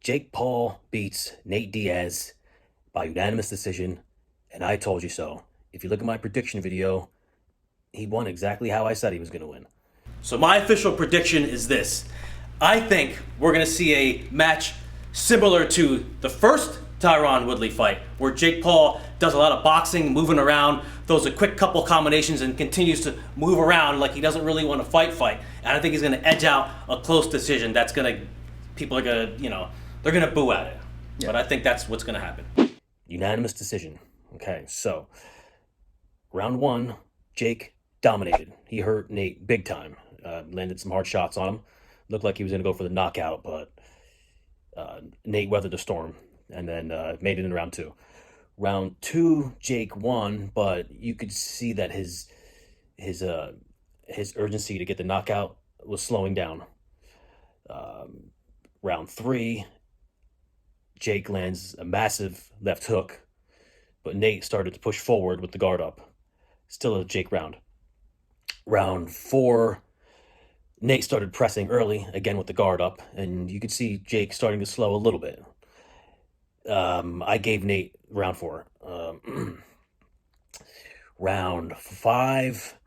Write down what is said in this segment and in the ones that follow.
Jake Paul beats Nate Diaz by unanimous decision, and I told you so. If you look at my prediction video, he won exactly how I said he was going to win. So my official prediction is this. I think we're going to see a match similar to the first Tyron Woodley fight, where Jake Paul does a lot of boxing, moving around, throws a quick couple combinations, and continues to move around like he doesn't really want to fight. And I think he's going to edge out a close decision that's going to, people are going to, they're going to boo at it. Yeah. But I think that's what's going to happen. Unanimous decision. Okay, so round one, Jake dominated. He hurt Nate big time. Landed some hard shots on him. Looked like he was going to go for the knockout, but Nate weathered the storm and then made it in round two. Round two, Jake won, but you could see that his urgency to get the knockout was slowing down. Round three, Jake lands a massive left hook, but Nate started to push forward with the guard up. Still a Jake round. Round four, Nate started pressing early, again with the guard up, and you could see Jake starting to slow a little bit. I gave Nate round four. Round five,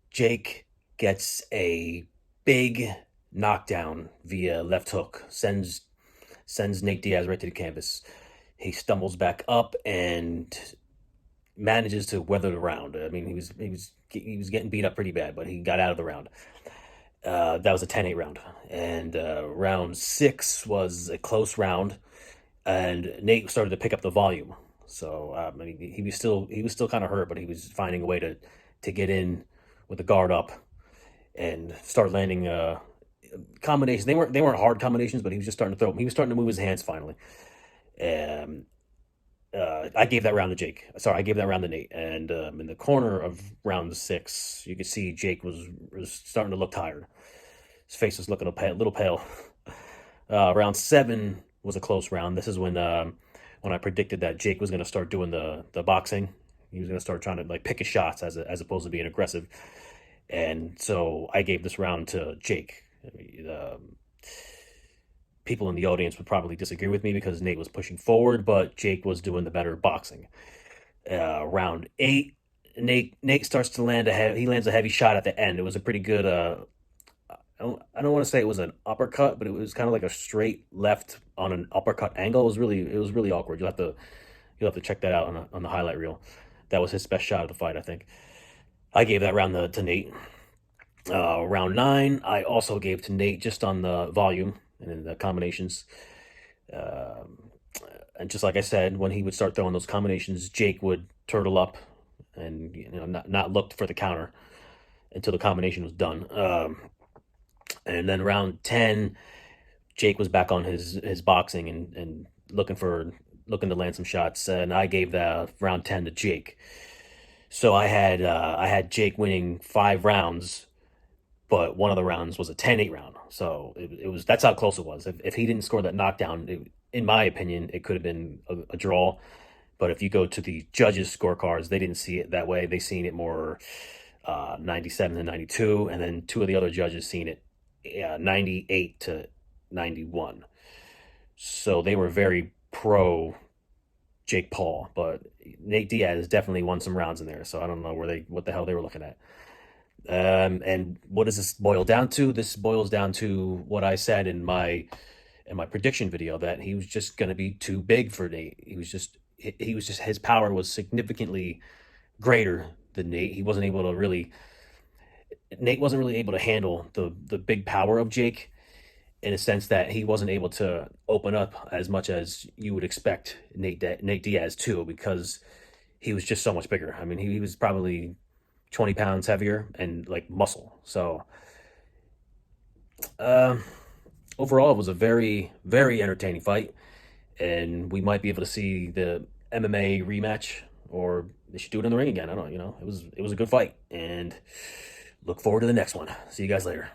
Jake gets a big knockdown via left hook, sends Nate Diaz right to the canvas. He stumbles back up and manages to weather the round. I mean, he was getting beat up pretty bad, but he got out of the round. That was a 10-8 round. And round six was a close round, and Nate started to pick up the volume. So I mean, he was still kind of hurt, but he was finding a way to get in with the guard up and start landing combinations. They weren't hard combinations, but he was just starting to throw. He was starting to move his hands finally. I gave that round to Jake. Sorry, I gave that round to Nate. And in the corner of round six, you could see Jake was starting to look tired. His face was looking a little pale. Round seven was a close round. This is when I predicted that Jake was going to start doing the boxing. He was going to start trying to like pick his shots as opposed to being aggressive. And so I gave this round to Jake. I mean, people in the audience would probably disagree with me because Nate was pushing forward, but Jake was doing the better boxing. Round eight, Nate starts to land he lands a heavy shot at the end. It was a pretty good. I don't want to say it was an uppercut, but it was kind of like a straight left on an uppercut angle. It was really awkward. You'll have to check that out on the highlight reel. That was his best shot of the fight, I think. I gave that round to Nate. Round nine, I also gave to Nate just on the volume and then the combinations. And just like I said, when he would start throwing those combinations, Jake would turtle up and not look for the counter until the combination was done. And then round 10, Jake was back on his boxing and looking to land some shots, and I gave the round 10 to Jake. So I had Jake winning 5 rounds, but one of the rounds was a 10-8 round. So that's how close it was. If he didn't score that knockdown, in my opinion, it could have been a draw. But if you go to the judges' scorecards, they didn't see it that way. They seen it more 97 to 92, and then 2 of the other judges seen it 98 to 91. So they were very pro Jake Paul, but Nate Diaz definitely won some rounds in there. So I don't know what the hell they were looking at. And what does this boil down to? This boils down to what I said in my prediction video, that he was just going to be too big for Nate. He was just his power was significantly greater than Nate. Nate wasn't really able to handle the big power of Jake, in a sense that he wasn't able to open up as much as you would expect Nate Diaz to, because he was just so much bigger. I mean, he was probably 20 pounds heavier and like muscle. So overall, it was a very, very entertaining fight, and we might be able to see the MMA rematch, or they should do it in the ring again. I don't know. It was a good fight, and look forward to the next one. See you guys later.